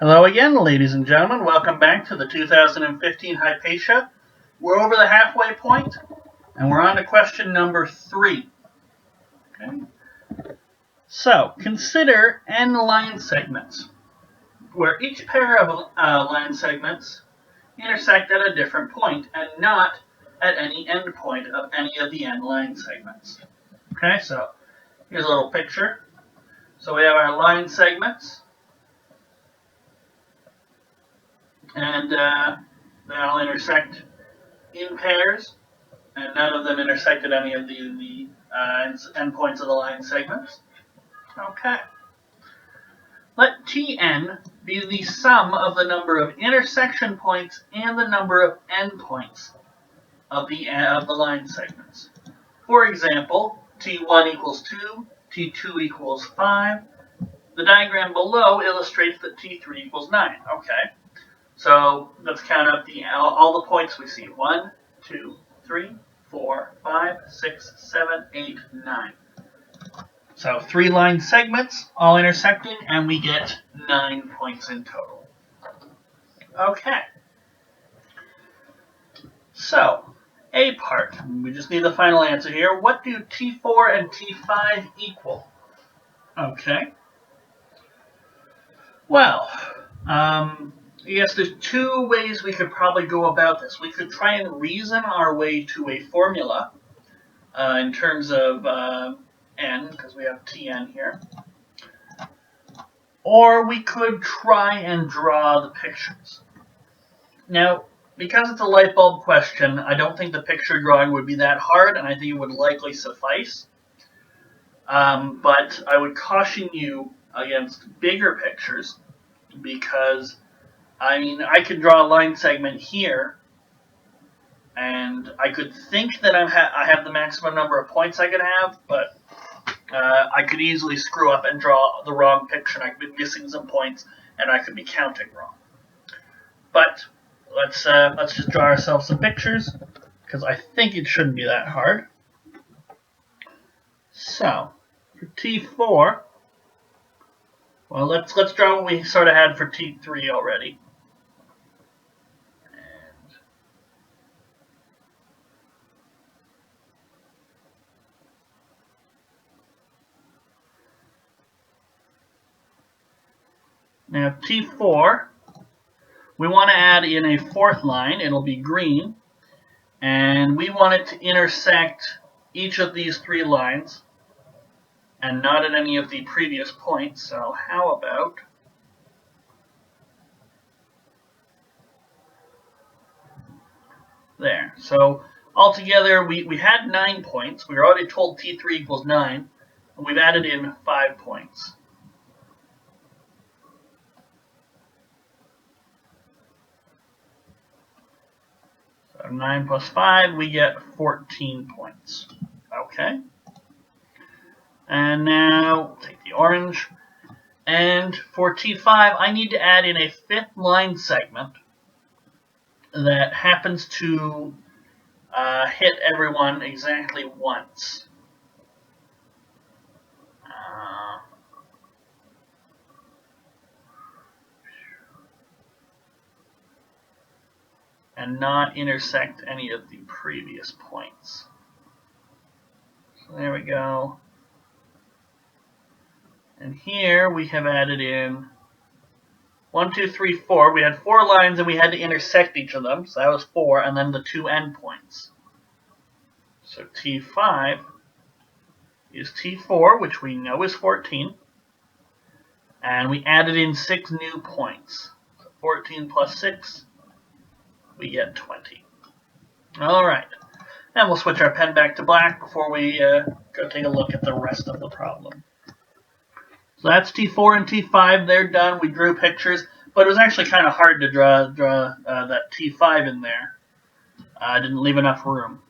Hello again, ladies and gentlemen. Welcome back to the 2015 Hypatia. We're over the halfway point, and we're on to question number 3. Okay. So, consider n line segments, where each pair of line segments intersect at a different point, and not at any end point of any of the n line segments. Okay, so here's a little picture. So we have our line segments. And they all intersect in pairs, and none of them intersect at any of the endpoints of the line segments. Okay. Let Tn be the sum of the number of intersection points and the number of endpoints of the line segments. For example, T1 equals 2, T2 equals 5. The diagram below illustrates that T3 equals 9. Okay. So let's count up all the points we see. 1, 2, 3, 4, 5, 6, 7, 8, 9. So 3 line segments all intersecting, and we get 9 points in total. Okay. So, A part. We just need the final answer here. What do T4 and T5 equal? Okay. Well, yes, there's 2 ways we could probably go about this. We could try and reason our way to a formula in terms of n, because we have Tn here. Or we could try and draw the pictures. Now, because it's a light bulb question, I don't think the picture drawing would be that hard, and I think it would likely suffice. But I would caution you against bigger pictures, because I could draw a line segment here, and I could think that I have the maximum number of points I could have, but I could easily screw up and draw the wrong picture, and I could be missing some points, and I could be counting wrong. But let's just draw ourselves some pictures, because I think it shouldn't be that hard. So, for T4, well, let's draw what we sort of had for T3 already. Now T4, we want to add in a 4th line. It'll be green. And we want it to intersect each of these 3 lines and not at any of the previous points. So how about there? So altogether, we had 9 points. We were already told T3 equals 9. And we've added in 5 points. So 9 plus 5, we get 14 points. Okay. And now take the orange. And for T5, I need to add in a 5th line segment that happens to hit everyone exactly once. And not intersect any of the previous points. So there we go. And here we have added in 1, 2, 3, 4. We had 4 lines and we had to intersect each of them. So that was 4, and then the 2 endpoints. So T5 is T4, which we know is 14. And we added in 6 new points. So 14 plus 6, we get 20. Alright. And we'll switch our pen back to black before we go take a look at the rest of the problem. So that's T4 and T5. They're done. We drew pictures, but it was actually kind of hard to draw that T5 in there. I didn't leave enough room.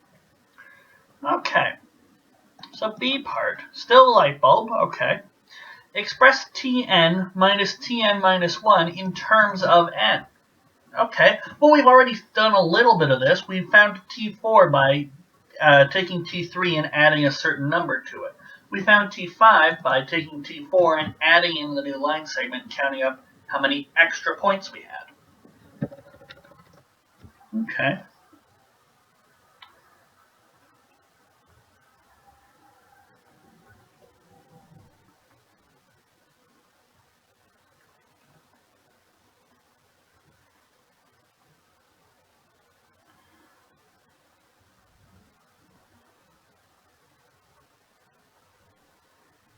Okay. So B part, still a light bulb. Okay. Express Tn minus Tn minus 1 in terms of n. Okay. Well, we've already done a little bit of this. We found T4 by taking T3 and adding a certain number to it. We found T5 by taking T4 and adding in the new line segment and counting up how many extra points we had. Okay.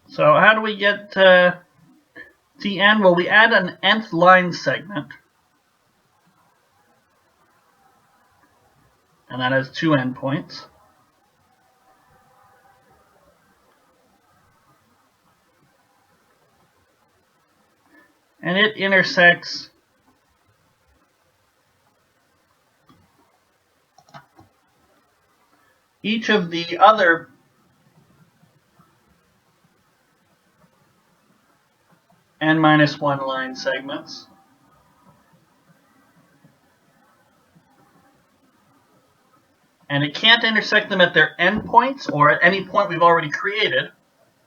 So how do we get Tn? Well, we add an nth line segment, and that has 2 endpoints. And it intersects each of the other n-1 line segments. And it can't intersect them at their endpoints or at any point we've already created,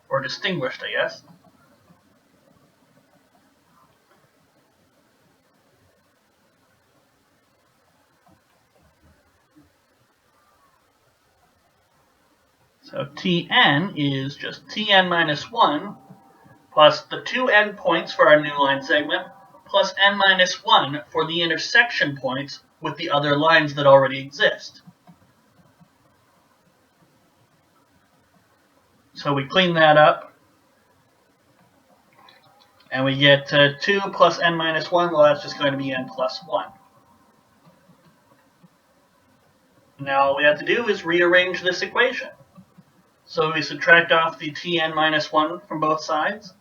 or distinguished, I guess. So Tn is just Tn minus 1 plus the 2 endpoints for our new line segment plus n minus 1 for the intersection points with the other lines that already exist. So we clean that up, and we get 2 plus n minus 1, well, that's just going to be n plus 1. Now all we have to do is rearrange this equation. So we subtract off the Tn minus 1 from both sides,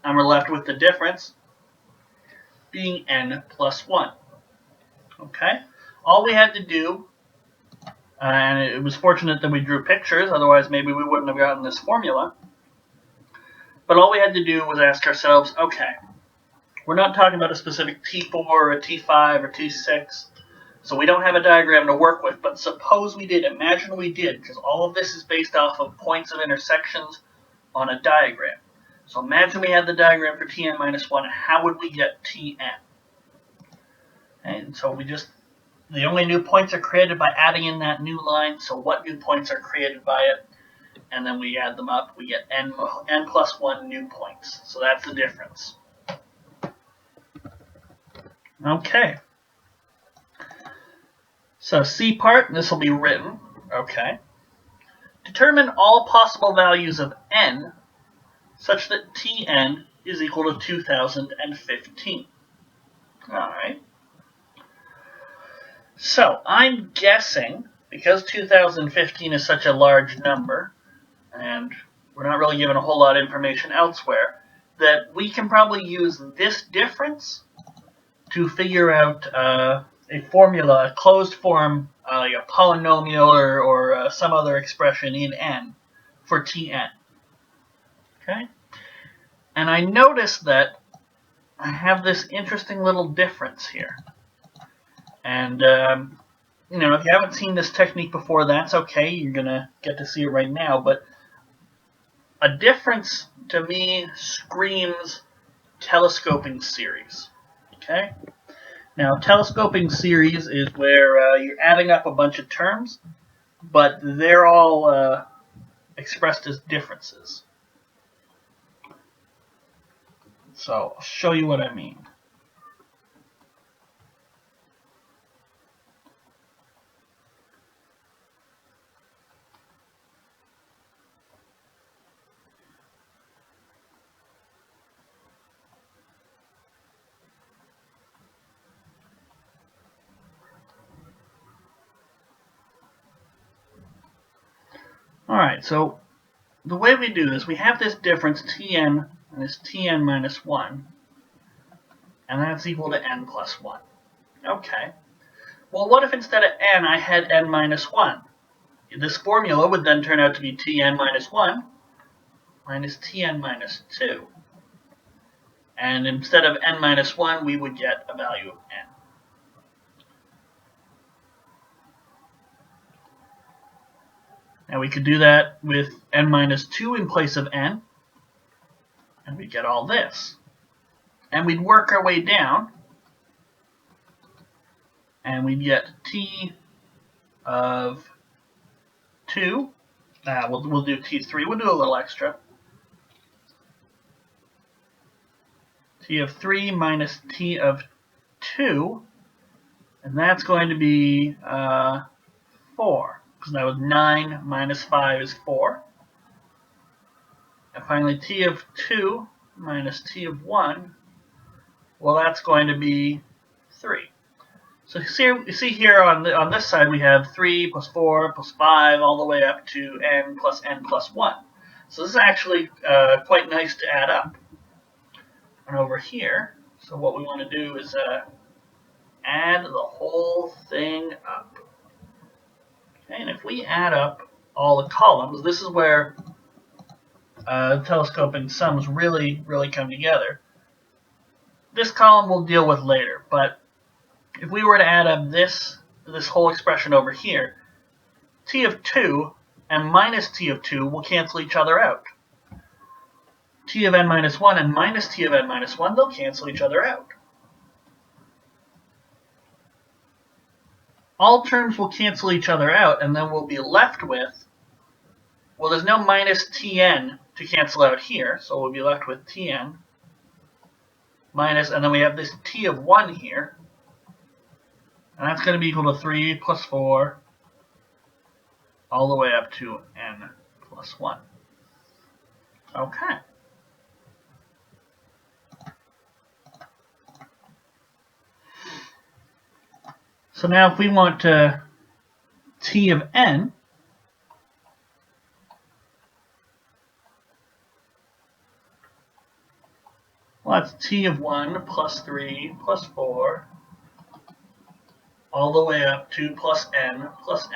and we're left with the difference being n plus 1. Okay? All we had to do, and it was fortunate that we drew pictures, otherwise maybe we wouldn't have gotten this formula, but all we had to do was ask ourselves, okay, we're not talking about a specific T4 or a T5 or T6, so we don't have a diagram to work with, but suppose we did, imagine we did, because all of this is based off of points of intersections on a diagram. So imagine we had the diagram for Tn minus 1, how would we get Tn? And so the only new points are created by adding in that new line, so what new points are created by it? And then we add them up, we get n plus 1 new points. So that's the difference. Okay. So C part, this will be written. Okay. Determine all possible values of n such that Tn is equal to 2015. Alright. So I'm guessing, because 2015 is such a large number, and we're not really given a whole lot of information elsewhere, that we can probably use this difference to figure out a formula, a closed form, like a polynomial or some other expression in n for Tn. Okay? And I noticed that I have this interesting little difference here. And, if you haven't seen this technique before, that's okay. You're going to get to see it right now. But a difference, to me, screams telescoping series. Okay? Now, telescoping series is where you're adding up a bunch of terms, but they're all expressed as differences. So, I'll show you what I mean. Alright, so the way we do this, we have this difference Tn and this Tn minus 1, and that's equal to n plus 1. Okay. Well, what if instead of n I had n minus 1? This formula would then turn out to be Tn minus 1 minus Tn minus 2. And instead of n minus 1, we would get a value of n. Now we could do that with n minus 2 in place of n, and we get all this. And we'd work our way down, and we'd get t of 2. We'll do t3. We'll do a little extra. T of 3 minus t of 2, and that's going to be 4, because that was 9 minus 5 is 4. And finally, t of 2 minus t of 1, well, that's going to be 3. So you see here on this side we have 3 plus 4 plus 5 all the way up to n plus 1. So this is actually quite nice to add up. And over here, so what we want to do is add the whole thing up. Okay, and if we add up all the columns, this is where telescoping sums really come together. This column we'll deal with later, but if we were to add up this whole expression over here, t of 2 and minus t of 2 will cancel each other out. T of n minus 1 and minus t of n minus 1, they'll cancel each other out. All terms will cancel each other out, and then we'll be left with, well, there's no minus tn to cancel out here, so we'll be left with tn minus, and then we have this t of 1 here, and that's going to be equal to 3 plus 4 all the way up to n plus 1. Okay. So now if we want t of n, well, that's t of 1 plus 3 plus 4 all the way up to plus n plus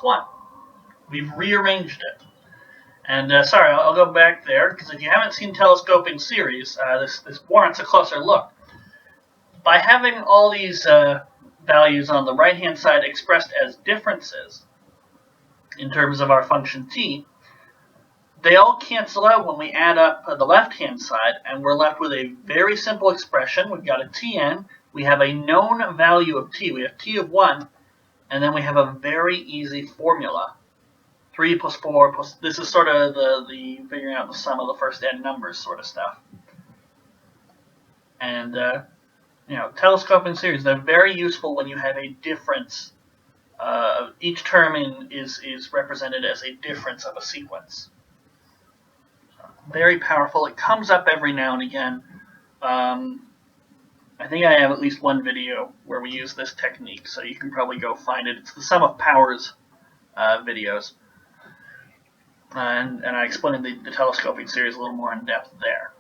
1. We've rearranged it. And sorry, I'll go back there, because if you haven't seen telescoping series, this warrants a closer look. By having all these values on the right-hand side expressed as differences in terms of our function t, they all cancel out when we add up the left-hand side, and we're left with a very simple expression. We've got a tn, we have a known value of t, we have t of 1, and then we have a very easy formula. 3 plus 4 plus, this is sort of the figuring out the sum of the first n numbers sort of stuff. And telescoping series, they're very useful when you have a difference. Each term is represented as a difference of a sequence. Very powerful. It comes up every now and again. I think I have at least one video where we use this technique, so you can probably go find it. It's the Sum of Powers videos. And I explained the telescoping series a little more in depth there.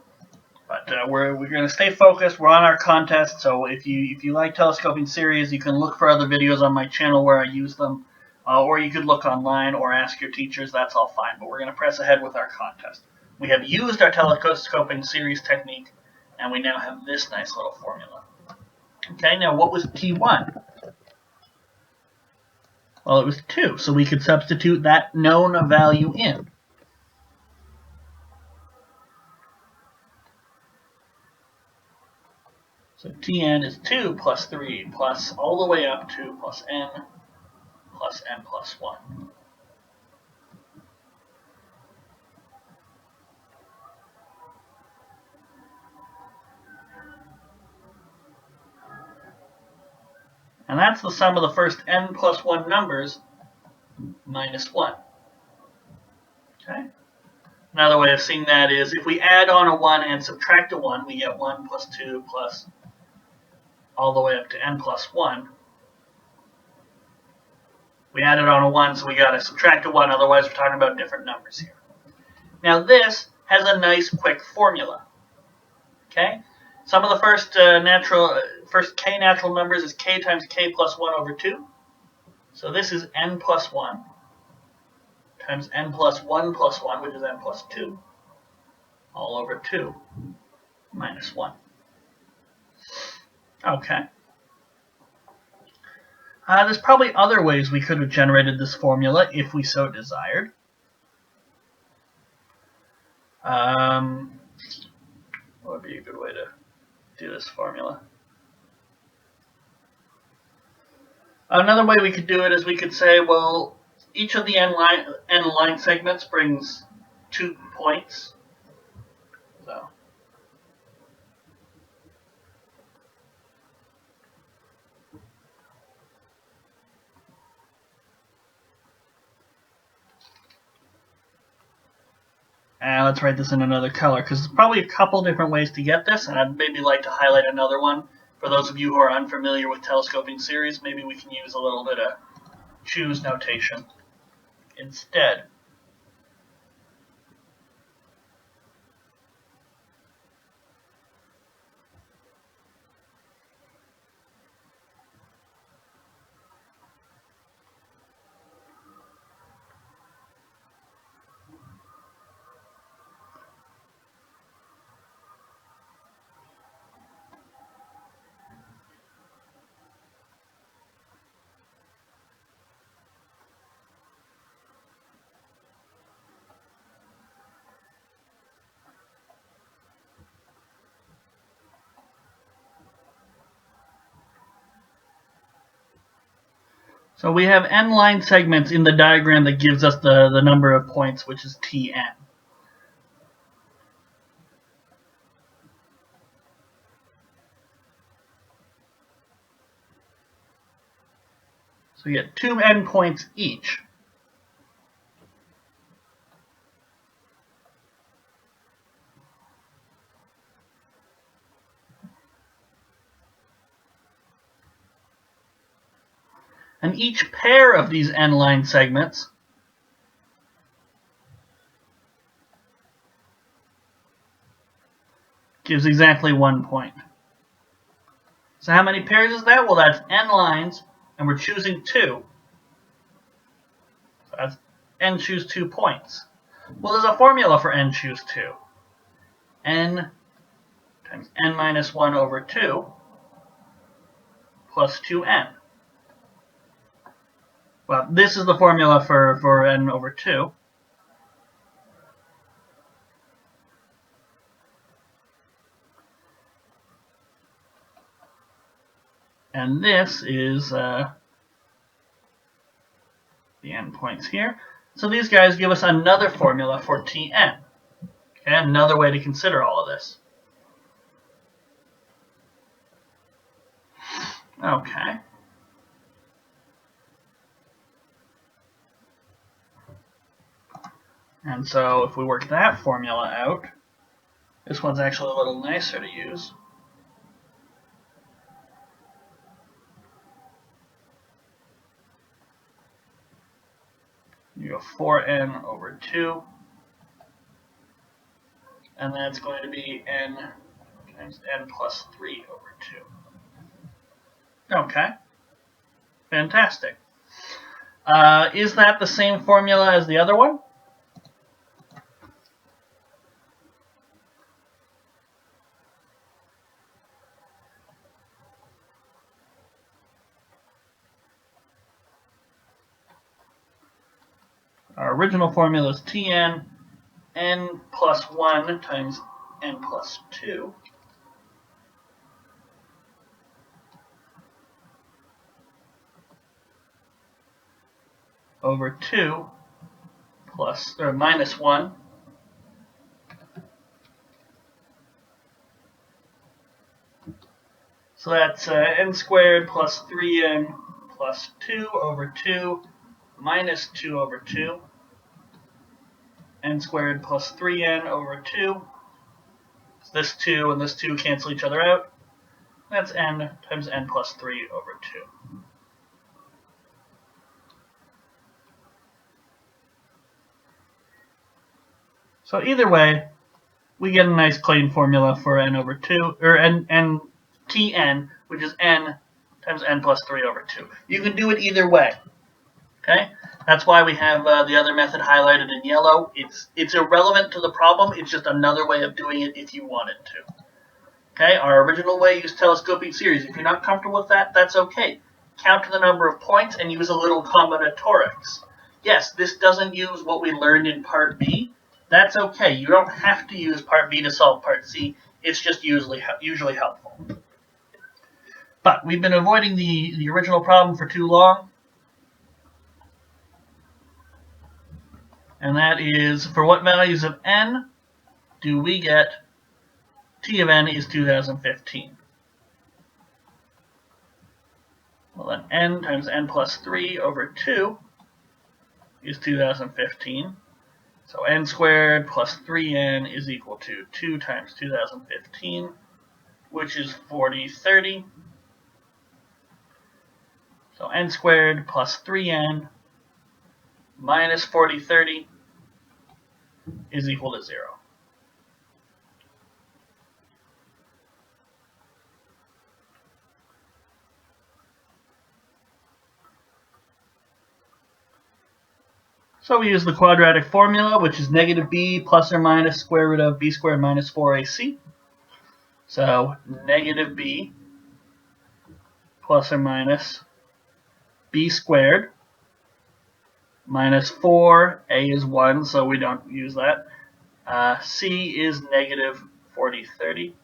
But we're going to stay focused. We're on our contest, so if you like telescoping series, you can look for other videos on my channel where I use them, or you could look online or ask your teachers. That's all fine. But we're going to press ahead with our contest. We have used our telescoping series technique, and we now have this nice little formula. Okay, now what was T1? Well, it was 2, so we could substitute that known value in. So Tn is 2 plus 3 plus all the way up to plus n plus 1. And that's the sum of the first n plus 1 numbers minus 1. Okay? Another way of seeing that is if we add on a 1 and subtract a 1, we get 1 plus 2 plus all the way up to n plus 1. We added on a 1, so we got to subtract a 1, otherwise we're talking about different numbers here. Now this has a nice quick formula. Okay? Some of the first k natural numbers is k times k plus 1 over 2. So this is n plus 1 times n plus 1 plus 1, which is n plus 2, all over 2 minus 1. Okay. There's probably other ways we could have generated this formula if we so desired. What would be a good way to do this formula. Another way we could do it is we could say, well, each of the n line segments brings 2 points. So. And let's write this in another color, because there's probably a couple different ways to get this, and I'd maybe like to highlight another one. For those of you who are unfamiliar with telescoping series, maybe we can use a little bit of choose notation instead. So we have n line segments in the diagram that gives us the number of points, which is Tn. So we get 2 n points each. And each pair of these n line segments gives exactly 1 point. So how many pairs is that? Well, that's n lines, and we're choosing 2. So that's n choose 2 points. Well, there's a formula for n choose 2. N times n minus 1 over 2 plus 2n. Well, this is the formula for n over 2. And this is the endpoints here. So these guys give us another formula for Tn. Okay, another way to consider all of this. Okay. And so if we work that formula out, this one's actually a little nicer to use. You go 4n over 2, and that's going to be n times n plus 3 over 2. Okay. Fantastic. Is that the same formula as the other one? Our original formula is Tn, n plus 1 times n plus 2. Over 2 plus, or minus 1. So that's n squared plus 3n plus 2 over 2 minus 2 over 2. N squared plus 3n over 2. So this 2 and this 2 cancel each other out. That's n times n plus 3 over 2. So either way, we get a nice clean formula for n over 2, or n Tn, which is n times n plus 3 over 2. You can do it either way. Okay? That's why we have the other method highlighted in yellow. It's irrelevant to the problem. It's just another way of doing it if you wanted to. Okay? Our original way used telescoping series. If you're not comfortable with that, that's okay. Count the number of points and use a little combinatorics. Yes, this doesn't use what we learned in Part B. That's okay. You don't have to use Part B to solve Part C. It's just usually helpful. But we've been avoiding the original problem for too long. And that is, for what values of n do we get t of n is 2015? Well, then n times n plus 3 over 2 is 2015. So n squared plus 3n is equal to 2 times 2015, which is 4030. So n squared plus 3n minus 4030 is equal to 0. So we use the quadratic formula, which is negative b plus or minus square root of b squared minus 4ac. So negative b plus or minus b squared minus 4, a is 1, so we don't use that. C is negative 4030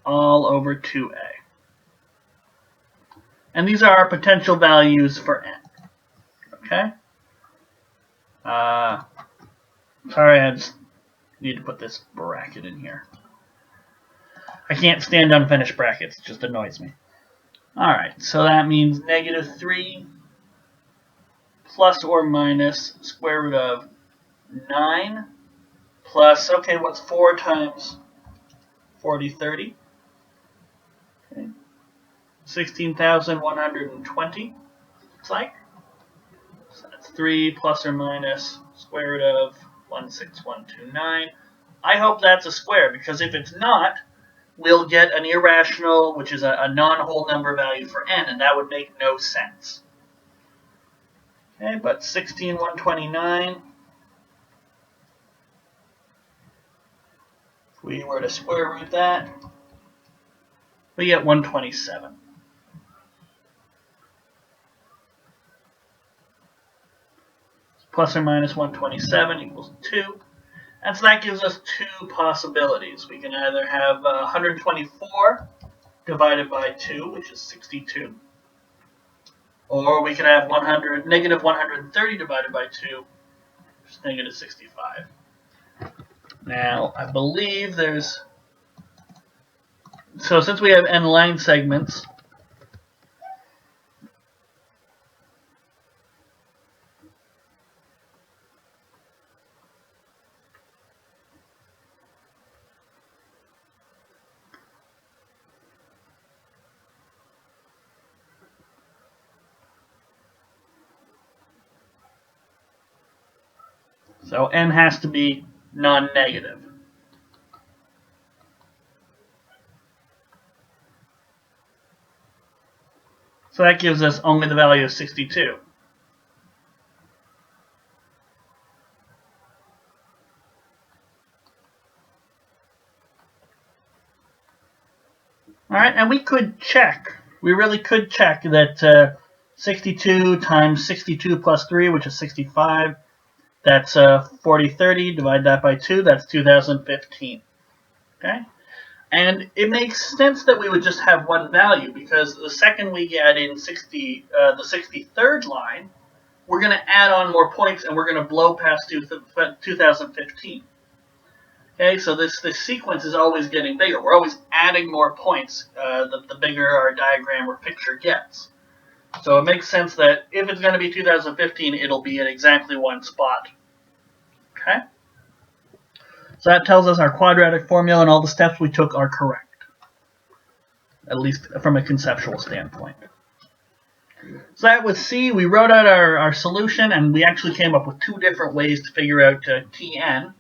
all over 2a. And these are our potential values for n. Okay? Sorry, I just need to put this bracket in here. I can't stand unfinished brackets. It just annoys me. Alright, so that means negative 3 plus or minus square root of 9 plus, okay, what's 4 times 4030? Okay. 16,120, looks like. So that's 3 plus or minus square root of 16129. I hope that's a square, because if it's not, we'll get an irrational, which is a non-whole number value for n, and that would make no sense. Okay, but 16,129, if we were to square root that, we get 127. Plus or minus 127 equals 2. And so that gives us two possibilities. We can either have 124 divided by 2, which is 62. Or we can have negative 130 divided by 2, which is negative 65. Now, I believe there's... So since we have n line segments, so n has to be non-negative. So that gives us only the value of 62. All right, and we could check. We really could check that 62 times 62 plus 3, which is 65, that's 4030. Divide that by 2, that's 2015. Okay? And it makes sense that we would just have one value, because the second we get in the 63rd line, we're going to add on more points, and we're going to blow past 2015. Okay, so this sequence is always getting bigger. We're always adding more points the bigger our diagram or picture gets. So it makes sense that if it's going to be 2015, it'll be in exactly one spot. Okay? So that tells us our quadratic formula and all the steps we took are correct, at least from a conceptual standpoint. So that was C. We wrote out our solution, and we actually came up with two different ways to figure out Tn.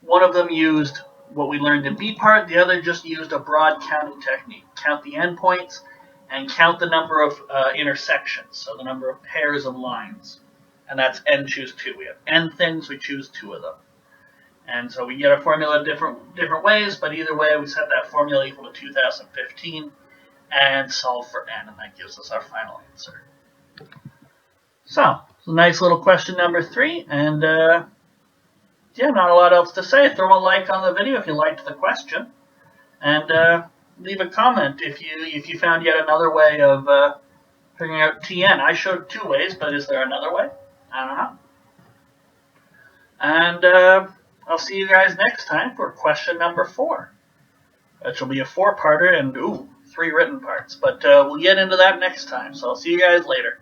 One of them used what we learned in B part. The other just used a broad counting technique. Count the endpoints and count the number of intersections, so the number of pairs of lines. And that's n choose 2. We have n things, we choose 2 of them. And so we get a formula different ways, but either way we set that formula equal to 2015 and solve for n, and that gives us our final answer. So, nice little question number 3, and yeah, not a lot else to say. Throw a like on the video if you liked the question, and leave a comment if you found yet another way of figuring out TN. I showed 2 ways, but is there another way? I don't know. And I'll see you guys next time for question number 4. Which will be a 4-parter and 3 written parts. But we'll get into that next time. So I'll see you guys later.